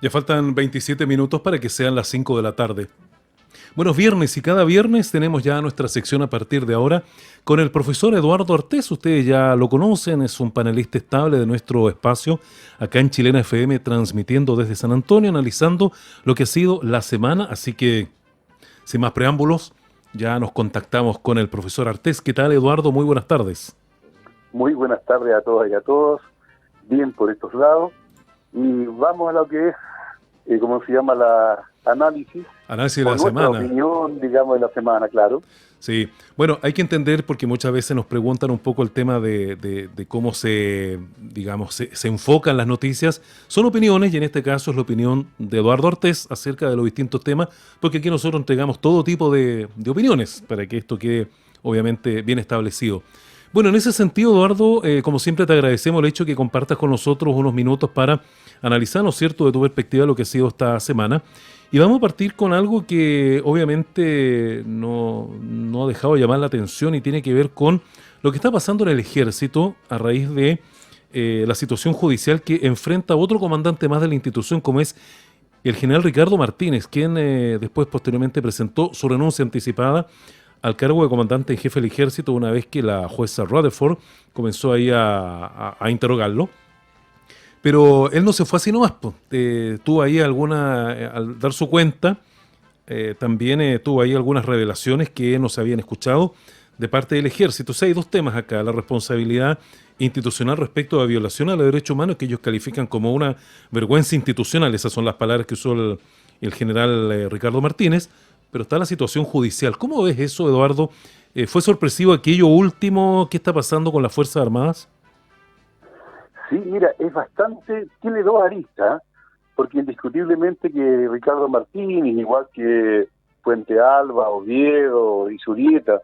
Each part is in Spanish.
Ya faltan 27 minutos para que sean las 5 de la tarde. Bueno, viernes y cada viernes tenemos ya nuestra sección a partir de ahora con el profesor Eduardo Artés. Ustedes ya lo conocen, es un panelista estable de nuestro espacio acá en Chilena FM, transmitiendo desde San Antonio, analizando lo que ha sido la semana. Así que, sin más preámbulos, ya nos contactamos con el profesor Artés. ¿Qué tal, Eduardo? Muy buenas tardes. Muy buenas tardes a todas y a todos. Bien por estos lados. Y vamos a lo que es, ¿cómo se llama? La análisis. Análisis de la nuestra semana. opinión, digamos, de la semana, claro. Sí, bueno, hay que entender porque muchas veces nos preguntan un poco el tema de cómo se, digamos, se enfocan las noticias. Son opiniones y en este caso es la opinión de Eduardo Ortiz acerca de los distintos temas, porque aquí nosotros entregamos todo tipo de opiniones para que esto quede obviamente bien establecido. Bueno, en ese sentido, Eduardo, como siempre te agradecemos el hecho que compartas con nosotros unos minutos para analizar, ¿no es cierto?, de tu perspectiva lo que ha sido esta semana. Y vamos a partir con algo que obviamente no ha dejado de llamar la atención y tiene que ver con lo que está pasando en el ejército a raíz de la situación judicial que enfrenta otro comandante más de la institución, como es el general Ricardo Martínez, quien después posteriormente presentó su renuncia anticipada al cargo de comandante en jefe del ejército una vez que la jueza Rutherford comenzó ahí a interrogarlo. Pero él no se fue así nomás, pues. Tuvo ahí al dar su cuenta, también tuvo ahí algunas revelaciones que no se habían escuchado de parte del ejército. O sea, hay dos temas acá: la responsabilidad institucional respecto a la violación a los derechos humanos, que ellos califican como una vergüenza institucional. Esas son las palabras que usó el general Ricardo Martínez. Pero está la situación judicial. ¿Cómo ves eso, Eduardo? ¿Fue sorpresivo aquello último? ¿Qué está pasando con las Fuerzas Armadas? Sí, mira, es bastante, tiene dos aristas, porque indiscutiblemente que Ricardo Martínez, igual que Puente Alba, Oviedo y Zurieta,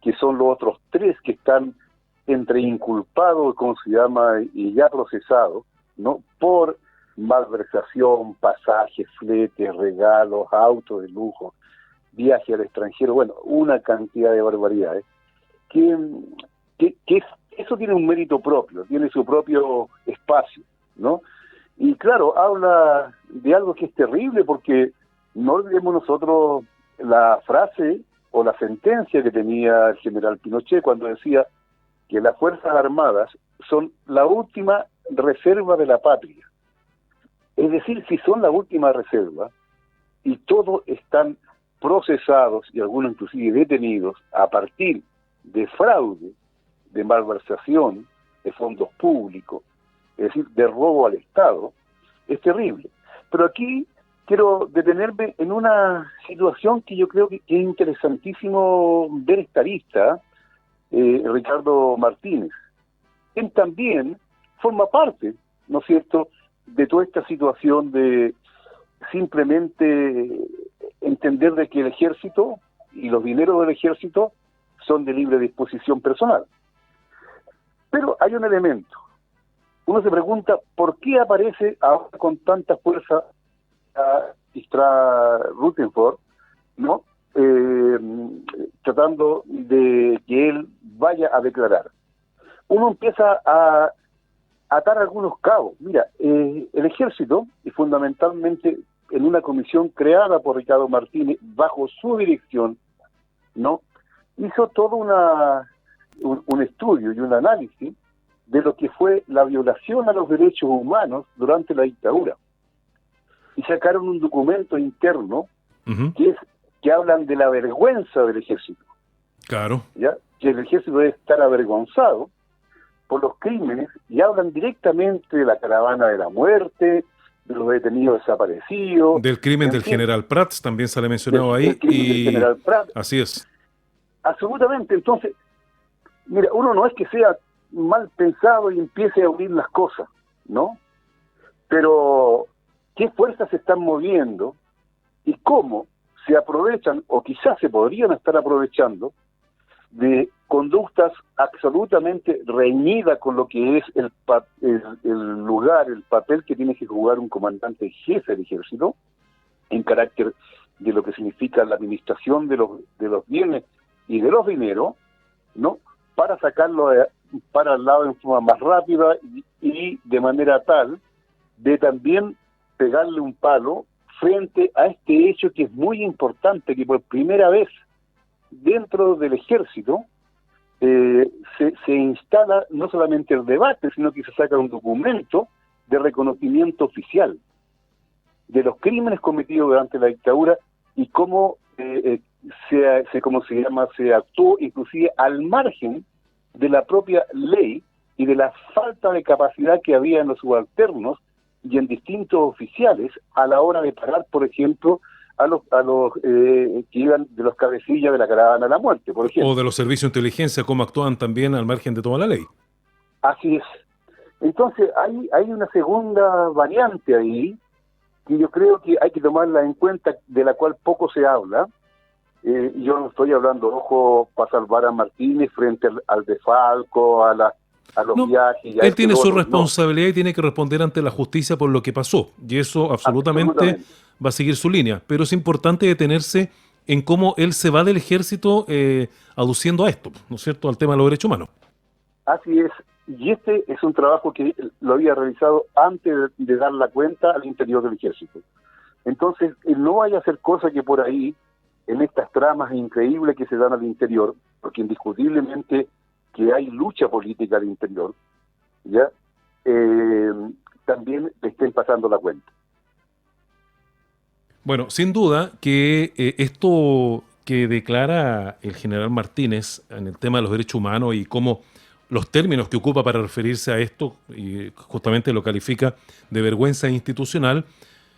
que son los otros tres que están entre inculpados, como se llama, y ya procesados, ¿no?, por malversación, pasajes, fletes, regalos, autos de lujo, viaje al extranjero, bueno, una cantidad de barbaridades, eso tiene un mérito propio, tiene su propio espacio, ¿no? Y claro, habla de algo que es terrible, porque no olvidemos nosotros la frase o la sentencia que tenía el general Pinochet cuando decía que las Fuerzas Armadas son la última reserva de la patria. Es decir, si son la última reserva y todos están procesados y algunos inclusive detenidos a partir de fraude, de malversación de fondos públicos, es decir, de robo al Estado, es terrible. Pero aquí quiero detenerme en una situación que yo creo que es interesantísimo ver esta lista, Ricardo Martínez. Él también forma parte, ¿no es cierto?, de toda esta situación de simplemente entender de que el ejército y los dineros del ejército son de libre disposición personal. Pero hay un elemento. Uno se pregunta, ¿por qué aparece ahora con tanta fuerza a Rutherford, ¿no?, tratando de que él vaya a declarar? Uno empieza a atar algunos cabos. Mira, el ejército, y fundamentalmente en una comisión creada por Ricardo Martínez, bajo su dirección, ¿no?, hizo todo un estudio y un análisis de lo que fue la violación a los derechos humanos durante la dictadura. Y sacaron un documento interno que hablan de la vergüenza del ejército. Claro. ¿Ya? Que el ejército debe estar avergonzado por los crímenes, y hablan directamente de la caravana de la muerte, de los detenidos desaparecidos. Del crimen del general Prats, también se le ha mencionado ahí. Del crimen del general Prats. Así es. Absolutamente. Entonces, mira, uno no es que sea mal pensado y empiece a unir las cosas, ¿no? Pero, ¿qué fuerzas se están moviendo y cómo se aprovechan, o quizás se podrían estar aprovechando, de conductas absolutamente reñidas con lo que es el lugar, el papel que tiene que jugar un comandante jefe del ejército, en carácter de lo que significa la administración de los bienes y de los dineros, ¿no?, para sacarlo para el lado en forma más rápida y de manera tal de también pegarle un palo frente a este hecho que es muy importante, que por primera vez dentro del ejército se instala no solamente el debate, sino que se saca un documento de reconocimiento oficial de los crímenes cometidos durante la dictadura y cómo se actuó inclusive al margen de la propia ley y de la falta de capacidad que había en los subalternos y en distintos oficiales a la hora de parar, por ejemplo, a los que iban de los cabecillas de la caravana a la muerte, por ejemplo. O de los servicios de inteligencia, cómo actúan también al margen de toda la ley. Así es. Entonces, hay una segunda variante ahí, que yo creo que hay que tomarla en cuenta, de la cual poco se habla. Yo no estoy hablando, ojo, para salvar a Martínez frente al desfalco, a los viajes. Él tiene su responsabilidad y tiene que responder ante la justicia por lo que pasó. Y eso absolutamente va a seguir su línea. Pero es importante detenerse en cómo él se va del ejército aduciendo a esto, ¿no es cierto?, al tema de los derechos humanos. Así es. Y este es un trabajo que lo había realizado antes de dar la cuenta al interior del ejército. Entonces, no vaya a hacer cosas que por ahí, en estas tramas increíbles que se dan al interior, porque indiscutiblemente que hay lucha política al interior, ¿ya? También le estén pasando la cuenta. Bueno, sin duda que esto que declara el general Martínez en el tema de los derechos humanos y cómo los términos que ocupa para referirse a esto, y justamente lo califica de vergüenza institucional,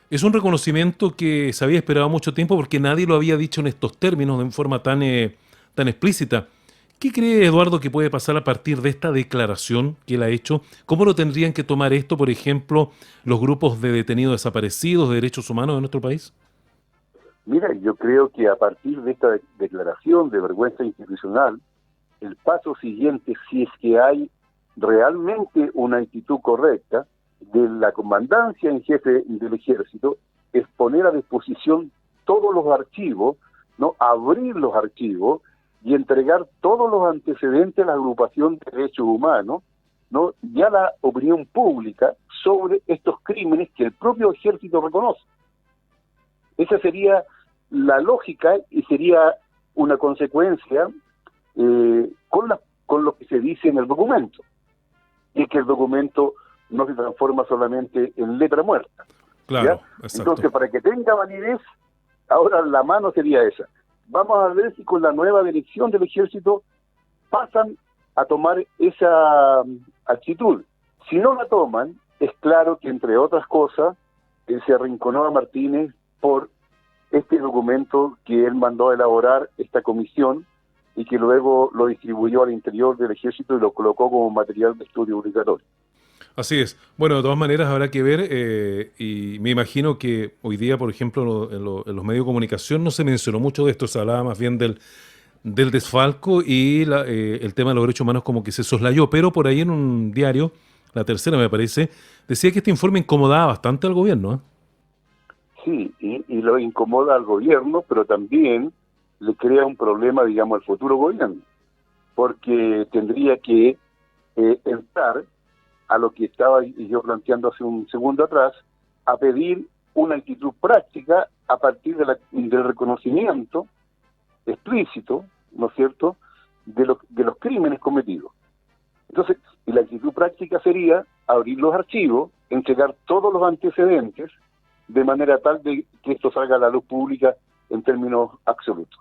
es un reconocimiento que se había esperado mucho tiempo porque nadie lo había dicho en estos términos de forma tan explícita. ¿Qué cree Eduardo que puede pasar a partir de esta declaración que él ha hecho? ¿Cómo lo tendrían que tomar esto, por ejemplo, los grupos de detenidos desaparecidos de derechos humanos de nuestro país? Mira, yo creo que a partir de esta declaración de vergüenza institucional, el paso siguiente, si es que hay realmente una actitud correcta de la comandancia en jefe del ejército, es poner a disposición todos los archivos, ¿no? Abrir los archivos y entregar todos los antecedentes a la agrupación de derechos humanos, ¿no? Y a la opinión pública sobre estos crímenes que el propio ejército reconoce. Esa sería la lógica y sería una consecuencia con lo que se dice en el documento, y es que el documento no se transforma solamente en letra muerta. Claro, exacto. Entonces, para que tenga validez, ahora la mano sería esa. Vamos a ver si con la nueva dirección del ejército pasan a tomar esa actitud. Si no la toman, es claro que, entre otras cosas, se arrinconó a Martínez por este documento que él mandó a elaborar esta comisión y que luego lo distribuyó al interior del ejército y lo colocó como material de estudio obligatorio. Así es. Bueno, de todas maneras habrá que ver, y me imagino que hoy día, por ejemplo, en los medios de comunicación no se mencionó mucho de esto, se hablaba más bien del desfalco y el tema de los derechos humanos como que se soslayó, pero por ahí en un diario, La Tercera me parece, decía que este informe incomodaba bastante al gobierno, ¿eh? Sí, y lo incomoda al gobierno, pero también le crea un problema, digamos, al futuro gobierno, porque tendría que entrar a lo que estaba yo planteando hace un segundo atrás, a pedir una actitud práctica a partir del reconocimiento explícito, ¿no es cierto?, de los crímenes cometidos. Entonces, y la actitud práctica sería abrir los archivos, entregar todos los antecedentes, de manera tal de que esto salga a la luz pública en términos absolutos.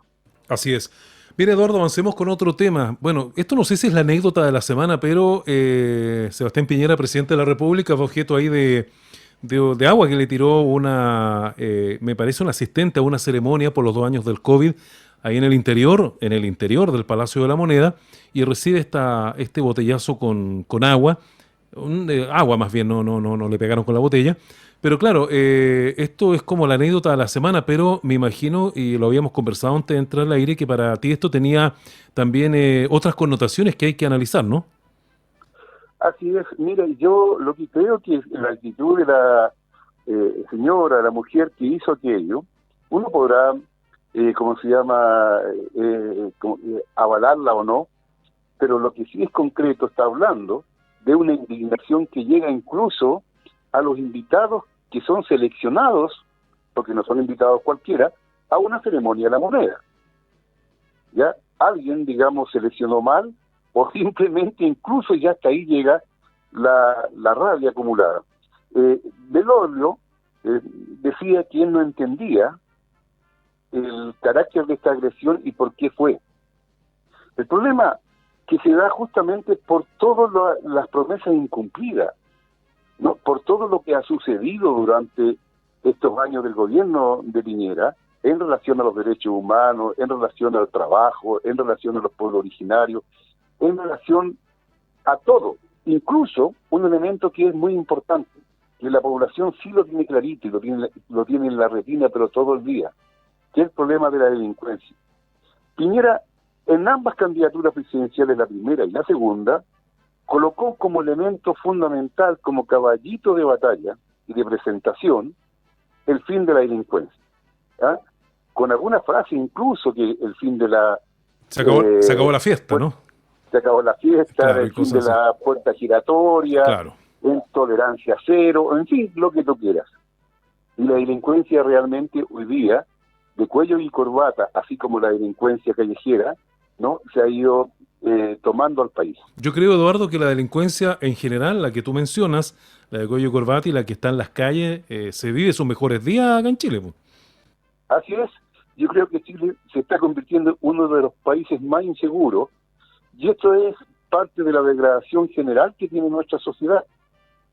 Así es. Mira, Eduardo, avancemos con otro tema. Bueno, esto no sé si es la anécdota de la semana, pero Sebastián Piñera, presidente de la República, fue objeto ahí de agua que le tiró me parece un asistente a una ceremonia por los 2 años del COVID, ahí en el interior del Palacio de la Moneda, y recibe este botellazo con agua, agua más bien, no le pegaron con la botella. Pero claro, esto es como la anécdota de la semana, pero me imagino, y lo habíamos conversado antes de entrar al aire, que para ti esto tenía también otras connotaciones que hay que analizar, ¿no? Así es. Mira, yo lo que creo que la actitud de la señora, la mujer que hizo aquello, uno podrá, avalarla o no, pero lo que sí es concreto, está hablando de una indignación que llega incluso a los invitados que son seleccionados, porque no son invitados cualquiera, a una ceremonia de la moneda. ¿Ya? Alguien, digamos, seleccionó mal, o simplemente incluso ya hasta ahí llega la rabia acumulada. Belolio decía que él no entendía el carácter de esta agresión y por qué fue. El problema que se da justamente por todas las promesas incumplidas, ¿no? Por todo lo que ha sucedido durante estos años del gobierno de Piñera en relación a los derechos humanos, en relación al trabajo, en relación a los pueblos originarios, en relación a todo. Incluso un elemento que es muy importante, que la población sí lo tiene clarito y lo tiene en la retina, pero todo el día, que es el problema de la delincuencia. Piñera, en ambas candidaturas presidenciales, la primera y la segunda, colocó como elemento fundamental, como caballito de batalla y de presentación, el fin de la delincuencia. ¿Ah? Con alguna frase incluso que el fin de la... Se acabó la fiesta, ¿no? Se acabó la fiesta, claro, el fin de la puerta giratoria, claro, tolerancia cero, en fin, lo que tú quieras. Y la delincuencia realmente hoy día, de cuello y corbata, así como la delincuencia callejera, ¿no? Se ha ido tomando al país. Yo creo, Eduardo, que la delincuencia en general, la que tú mencionas, la de cuello y corbata y la que está en las calles, se vive sus mejores días acá en Chile, pues. Así es. Yo creo que Chile se está convirtiendo en uno de los países más inseguros, y esto es parte de la degradación general que tiene nuestra sociedad,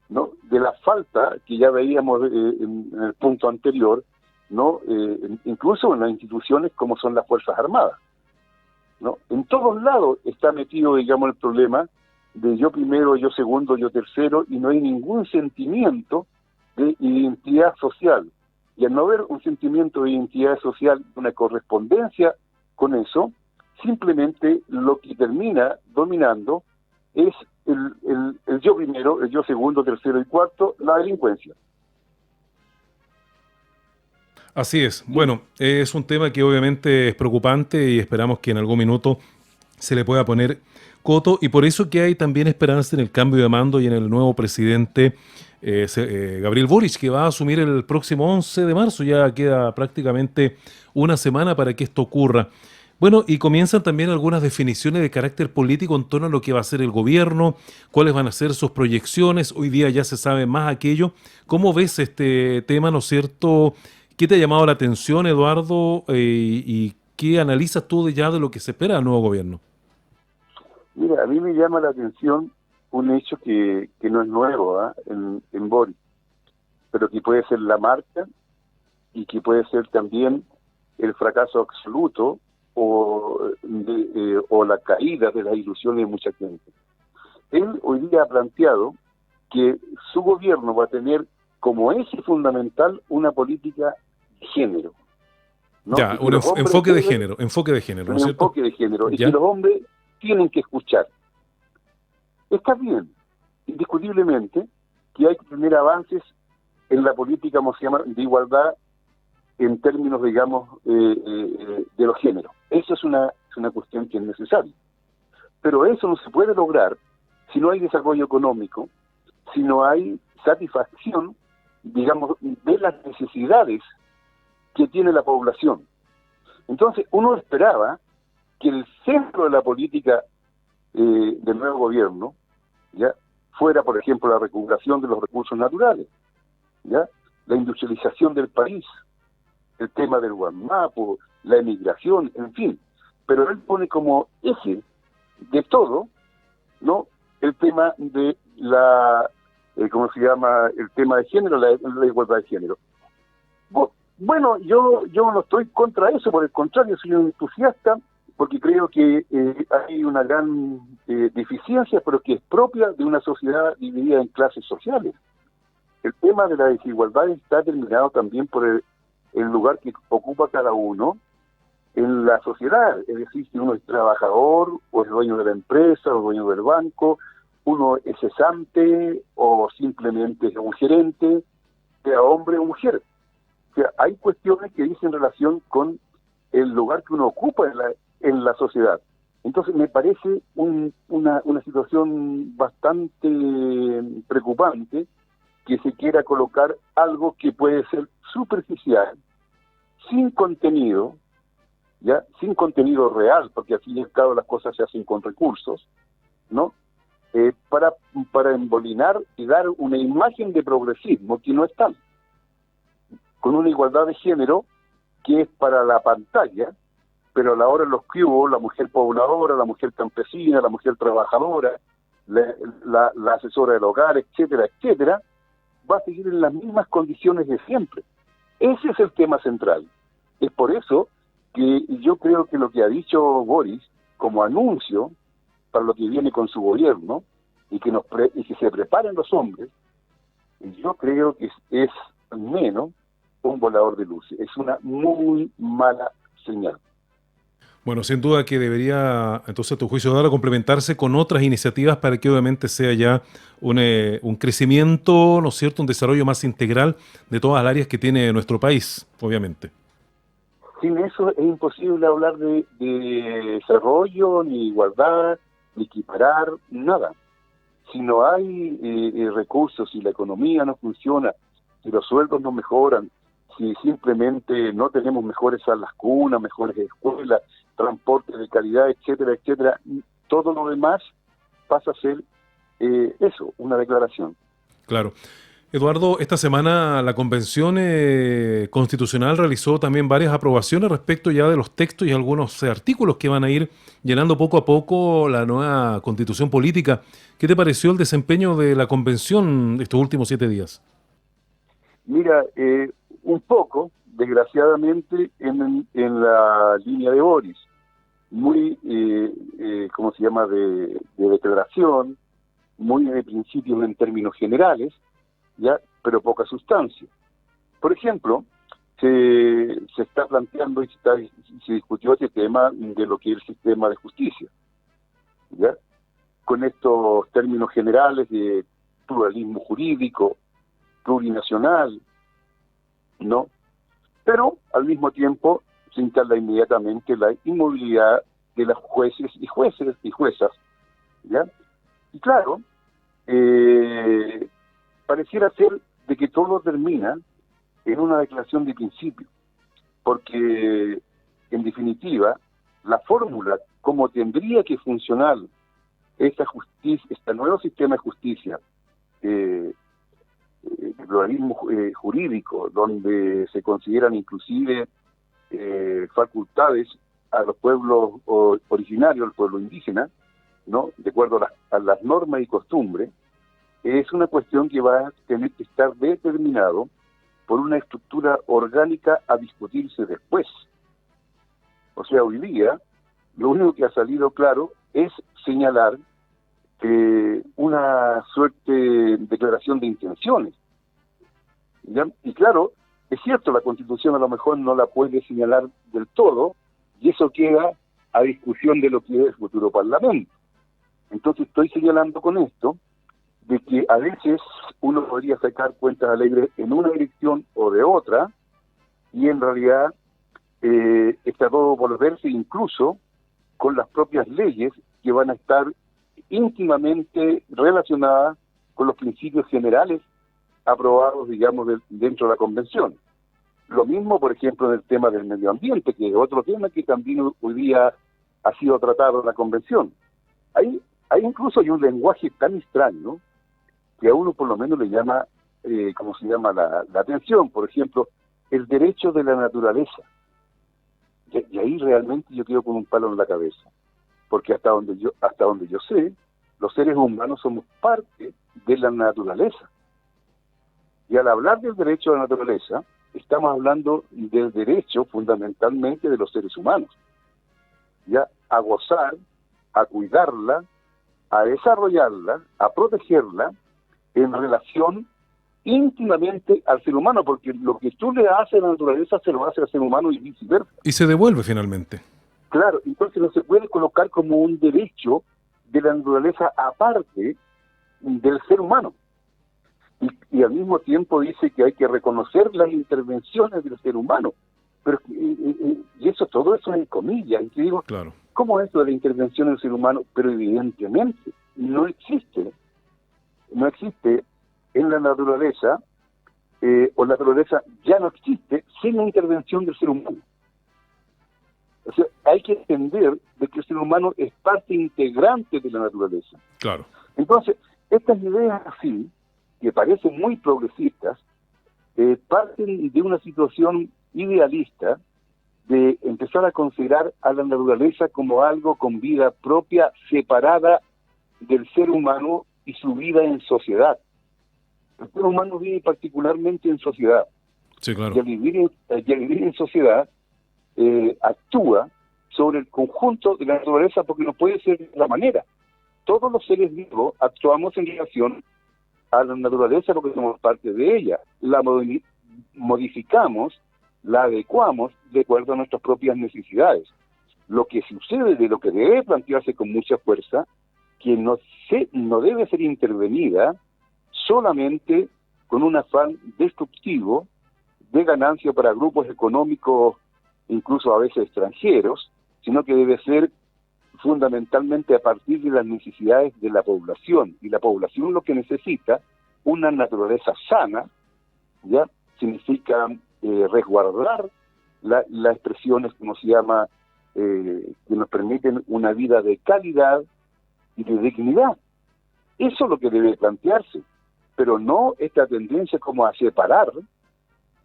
¿no? De la falta que ya veíamos en el punto anterior, ¿no? Incluso en las instituciones como son las Fuerzas Armadas, ¿no? En todos lados está metido, digamos, el problema de yo primero, yo segundo, yo tercero, y no hay ningún sentimiento de identidad social. Y al no haber un sentimiento de identidad social, una correspondencia con eso, simplemente lo que termina dominando es el yo primero, el yo segundo, tercero y cuarto, la delincuencia. Así es. Bueno, es un tema que obviamente es preocupante y esperamos que en algún minuto se le pueda poner coto, y por eso que hay también esperanza en el cambio de mando y en el nuevo presidente Gabriel Boric, que va a asumir el próximo 11 de marzo. Ya queda prácticamente una semana para que esto ocurra. Bueno, y comienzan también algunas definiciones de carácter político en torno a lo que va a ser el gobierno, cuáles van a ser sus proyecciones. Hoy día ya se sabe más aquello. ¿Cómo ves este tema, no es cierto? ¿Qué te ha llamado la atención, Eduardo? ¿Y qué analizas tú ya de lo que se espera del nuevo gobierno? Mira, a mí me llama la atención un hecho que no es nuevo en Boric, pero que puede ser la marca y que puede ser también el fracaso absoluto o la caída de las ilusiones de mucha gente. Él hoy día ha planteado que su gobierno va a tener como eje fundamental una política de género, ¿no? Ya, un enfoque de género, ¿no es cierto? Un enfoque de género, y ¿Ya? que los hombres tienen que escuchar. Está bien, indiscutiblemente, que hay que tener avances en la política, como se llama, de igualdad en términos, digamos, de los géneros. Eso es una cuestión que es necesaria. Pero eso no se puede lograr si no hay desarrollo económico, si no hay satisfacción, digamos, de las necesidades que tiene la población. Entonces, uno esperaba que el centro de la política del nuevo gobierno ya fuera, por ejemplo, la recuperación de los recursos naturales, ya la industrialización del país, el tema del Guamapo, la emigración, en fin. Pero él pone como eje de todo, ¿no?, el tema de la, ¿cómo se llama?, el tema de género, la igualdad de género. Bueno, yo no estoy contra eso, por el contrario, soy un entusiasta, porque creo que hay una gran deficiencia, pero que es propia de una sociedad dividida en clases sociales. El tema de la desigualdad está determinado también por el lugar que ocupa cada uno en la sociedad. Es decir, si uno es trabajador, o es dueño de la empresa, o dueño del banco, uno es cesante, o simplemente es un gerente, sea hombre o mujer. O sea, hay cuestiones que dicen relación con el lugar que uno ocupa en la sociedad. Entonces me parece una situación bastante preocupante que se quiera colocar algo que puede ser superficial, sin contenido, ya sin contenido real, porque al fin y al cabo las cosas se hacen con recursos, ¿no? Para embolinar y dar una imagen de progresismo que no es tal, con una igualdad de género que es para la pantalla, pero a la hora de los que hubo, la mujer pobladora, la mujer campesina, la mujer trabajadora, la asesora del hogar, etcétera, etcétera, va a seguir en las mismas condiciones de siempre. Ese es el tema central. Es por eso que yo creo que lo que ha dicho Boris como anuncio para lo que viene con su gobierno y que se preparen los hombres, yo creo que es menos un volador de luces. Es una muy mala señal. Bueno, sin duda que debería, entonces, a tu juicio, dar a complementarse con otras iniciativas para que obviamente sea ya un crecimiento, ¿no es cierto?, un desarrollo más integral de todas las áreas que tiene nuestro país, obviamente. Sin eso es imposible hablar de desarrollo, ni igualdad, ni equiparar, nada. Si no hay recursos, si la economía no funciona, si los sueldos no mejoran, si simplemente no tenemos mejores salas cunas, mejores escuelas, transporte de calidad, etcétera, etcétera, todo lo demás pasa a ser eso, una declaración. Claro. Eduardo, esta semana la Convención Constitucional realizó también varias aprobaciones respecto ya de los textos y algunos artículos que van a ir llenando poco a poco la nueva Constitución política. ¿Qué te pareció el desempeño de la Convención estos últimos 7 días? Mira, un poco, desgraciadamente, en la línea de Boris, muy, ¿cómo se llama?, de declaración, muy de principios en términos generales, ya, pero poca sustancia. Por ejemplo, se está planteando y se discutió este tema de lo que es el sistema de justicia, ¿ya? Con estos términos generales de pluralismo jurídico, plurinacional, ¿no? Pero al mismo tiempo se instala inmediatamente la inmovilidad de los jueces y juezas, ¿ya? Y claro, pareciera ser de que todo termina en una declaración de principio, porque en definitiva la fórmula como tendría que funcionar esta justicia, este nuevo sistema de justicia, pluralismo jurídico, donde se consideran inclusive facultades a los pueblos originarios, al pueblo indígena, ¿no?, de acuerdo a las normas y costumbres, es una cuestión que va a tener que estar determinado por una estructura orgánica a discutirse después. O sea, hoy día, lo único que ha salido claro es señalar una suerte de declaración de intenciones, ¿ya? Y claro, es cierto, la Constitución a lo mejor no la puede señalar del todo, y eso queda a discusión de lo que es el futuro Parlamento. Entonces estoy señalando con esto de que a veces uno podría sacar cuentas alegres en una dirección o de otra, y en realidad está todo volverse incluso con las propias leyes que van a estar íntimamente relacionadas con los principios generales aprobados, digamos, dentro de la Convención. Lo mismo, por ejemplo, en el tema del medio ambiente, que es otro tema que también hoy día ha sido tratado en la Convención. Hay incluso hay un lenguaje tan extraño que a uno por lo menos le llama, ¿cómo se llama?, la atención. Por ejemplo, el derecho de la naturaleza. Y ahí realmente yo quedo con un palo en la cabeza, porque hasta donde yo sé, los seres humanos somos parte de la naturaleza. Y al hablar del derecho a la naturaleza, estamos hablando del derecho fundamentalmente de los seres humanos, ya a gozar, a cuidarla, a desarrollarla, a protegerla en relación íntimamente al ser humano, porque lo que tú le haces a la naturaleza se lo hace al ser humano y viceversa. Y se devuelve finalmente. Claro, entonces no se puede colocar como un derecho de la naturaleza aparte del ser humano. Y al mismo tiempo dice que hay que reconocer las intervenciones del ser humano. Pero y eso, todo eso en comillas. Y te digo, claro, ¿cómo es eso de la intervención del ser humano? Pero evidentemente no existe en la naturaleza, o la naturaleza ya no existe sin la intervención del ser humano. O sea, hay que entender de que el ser humano es parte integrante de la naturaleza. Claro. Entonces, estas ideas así, que parecen muy progresistas, parten de una situación idealista de empezar a considerar a la naturaleza como algo con vida propia, separada del ser humano y su vida en sociedad. El ser humano vive particularmente en sociedad. Sí, claro. Y al vivir en sociedad, actúa sobre el conjunto de la naturaleza, porque no puede ser de la manera. Todos los seres vivos actuamos en relación a la naturaleza porque somos parte de ella. La modificamos, la adecuamos de acuerdo a nuestras propias necesidades. Lo que sucede, de lo que debe plantearse con mucha fuerza, que no debe ser intervenida solamente con un afán destructivo de ganancia para grupos económicos, incluso a veces extranjeros, sino que debe ser fundamentalmente a partir de las necesidades de la población. Y la población lo que necesita, una naturaleza sana, ¿ya? Significa resguardar las expresiones, como se llama, que nos permiten una vida de calidad y de dignidad. Eso es lo que debe plantearse, pero no esta tendencia como a separar,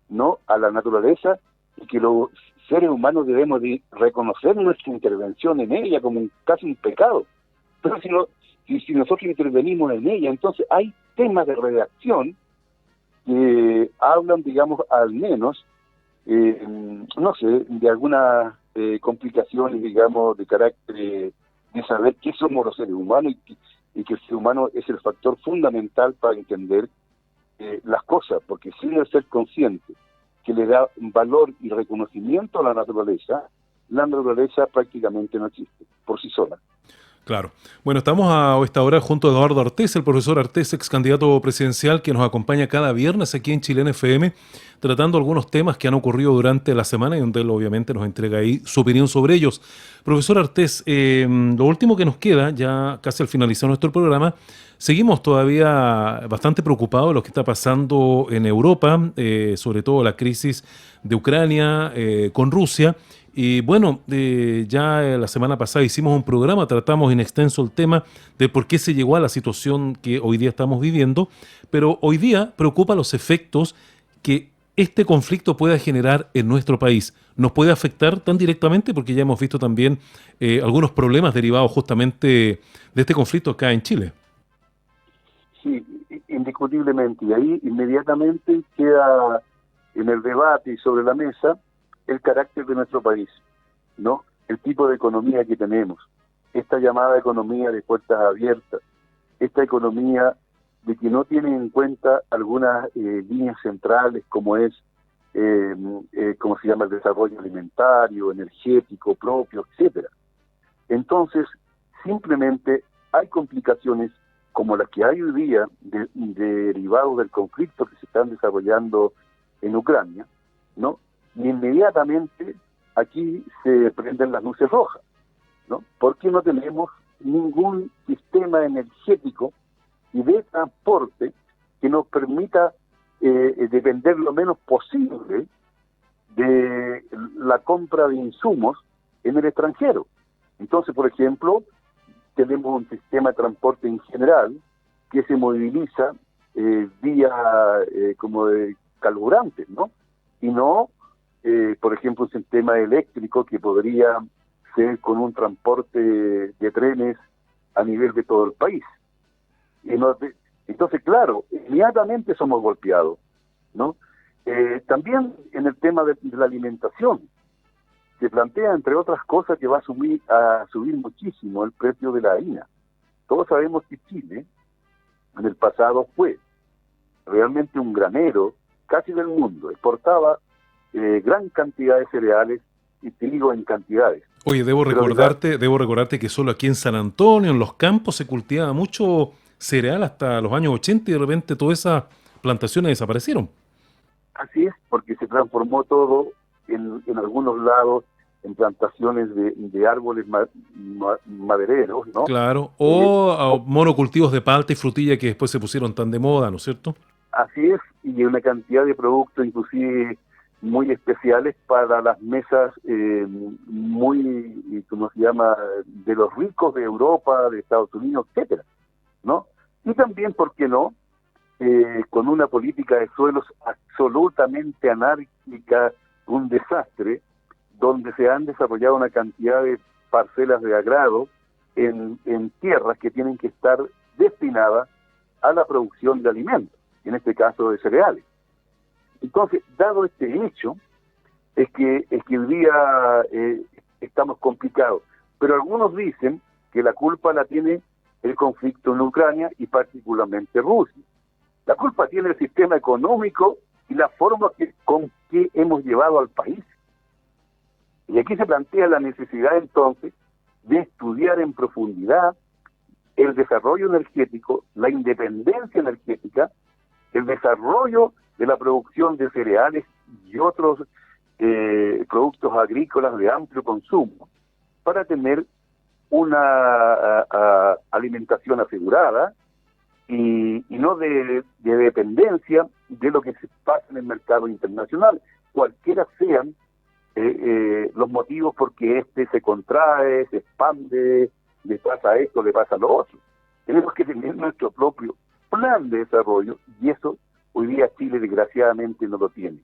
¿no?, a la naturaleza, y que los seres humanos debemos de reconocer nuestra intervención en ella como casi un pecado. Pero si nosotros intervenimos en ella, entonces hay temas de redacción que hablan, digamos, al menos, no sé, de algunas complicaciones, digamos, de carácter de saber qué somos los seres humanos y que el ser humano es el factor fundamental para entender las cosas, porque sin el ser consciente que le da valor y reconocimiento a la naturaleza prácticamente no existe por sí sola. Claro. Bueno, estamos a esta hora junto a Eduardo Artés, el profesor Artés, ex candidato presidencial, que nos acompaña cada viernes aquí en Chilena FM, tratando algunos temas que han ocurrido durante la semana y donde él obviamente nos entrega ahí su opinión sobre ellos. Profesor Artés, lo último que nos queda, ya casi al finalizar nuestro programa, seguimos todavía bastante preocupados de lo que está pasando en Europa, sobre todo la crisis de Ucrania con Rusia. Y bueno, ya la semana pasada hicimos un programa, tratamos en extenso el tema de por qué se llegó a la situación que hoy día estamos viviendo, pero hoy día preocupa los efectos que este conflicto pueda generar en nuestro país. Nos puede afectar tan directamente porque ya hemos visto también algunos problemas derivados justamente de este conflicto acá en Chile. Sí, indiscutiblemente. Y ahí inmediatamente queda en el debate y sobre la mesa el carácter de nuestro país, ¿no? El tipo de economía que tenemos, esta llamada economía de puertas abiertas, esta economía de que no tiene en cuenta algunas líneas centrales como es, como se llama, el desarrollo alimentario, energético propio, etcétera. Entonces, simplemente hay complicaciones como las que hay hoy día derivados del conflicto que se están desarrollando en Ucrania, ¿no? Y inmediatamente aquí se prenden las luces rojas, ¿no? Porque no tenemos ningún sistema energético y de transporte que nos permita depender lo menos posible de la compra de insumos en el extranjero. Entonces, por ejemplo, tenemos un sistema de transporte en general que se moviliza vía como de carburantes, ¿no? Y no por ejemplo, un sistema eléctrico que podría ser con un transporte de trenes a nivel de todo el país. Entonces, claro, inmediatamente somos golpeados, ¿no? También en el tema de la alimentación, se plantea, entre otras cosas, que va a subir muchísimo el precio de la harina. Todos sabemos que Chile, en el pasado, fue realmente un granero casi del mundo, exportaba gran cantidad de cereales y trigo en cantidades. Oye, debo recordarte que solo aquí en San Antonio, en los campos, se cultivaba mucho cereal hasta los años 80 y de repente todas esas plantaciones desaparecieron. Así es, porque se transformó todo en algunos lados en plantaciones de árboles madereros, ¿no? Claro, o monocultivos de palta y frutilla que después se pusieron tan de moda, ¿no es cierto? Así es, y una cantidad de productos inclusive muy especiales para las mesas muy, ¿cómo se llama?, de los ricos de Europa, de Estados Unidos, etcétera, ¿no? Y también, ¿por qué no?, con una política de suelos absolutamente anárquica, un desastre, donde se han desarrollado una cantidad de parcelas de agrado en tierras que tienen que estar destinadas a la producción de alimentos, en este caso de cereales. Entonces, dado este hecho, es que hoy día estamos complicados. Pero algunos dicen que la culpa la tiene el conflicto en Ucrania y particularmente Rusia. La culpa tiene el sistema económico y la forma con que hemos llevado al país. Y aquí se plantea la necesidad entonces de estudiar en profundidad el desarrollo energético, la independencia energética, el desarrollo de la producción de cereales y otros productos agrícolas de amplio consumo para tener una alimentación asegurada y no de dependencia de lo que se pasa en el mercado internacional, cualquiera sean los motivos por que este se contrae, se expande, le pasa esto, le pasa lo otro. Tenemos que tener nuestro propio plan de desarrollo y eso hoy día Chile desgraciadamente no lo tiene.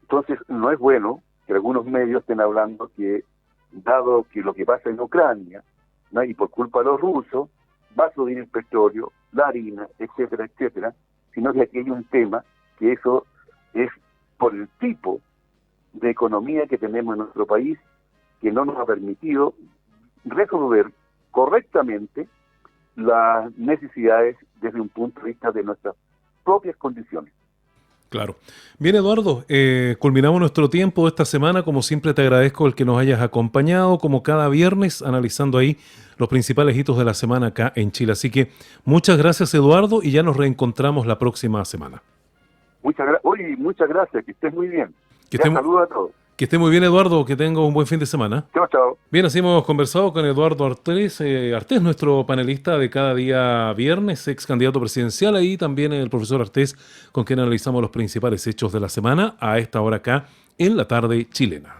Entonces no es bueno que algunos medios estén hablando que, dado que lo que pasa en Ucrania, ¿no?, y por culpa de los rusos, va a subir el petróleo, la harina, etcétera, etcétera, sino que aquí hay un tema que eso es por el tipo de economía que tenemos en nuestro país, que no nos ha permitido resolver correctamente las necesidades desde un punto de vista de nuestras propias condiciones. Claro. Bien, Eduardo, culminamos nuestro tiempo esta semana. Como siempre, te agradezco el que nos hayas acompañado, como cada viernes, analizando ahí los principales hitos de la semana acá en Chile. Así que muchas gracias, Eduardo, y ya nos reencontramos la próxima semana. Muchas gracias, que estés muy bien. Saludos a todos. Que esté muy bien, Eduardo, que tenga un buen fin de semana. Chao, chao. Bien, así hemos conversado con Eduardo Artés, nuestro panelista de cada día viernes, ex candidato presidencial, y también el profesor Artés, con quien analizamos los principales hechos de la semana a esta hora acá en la tarde chilena.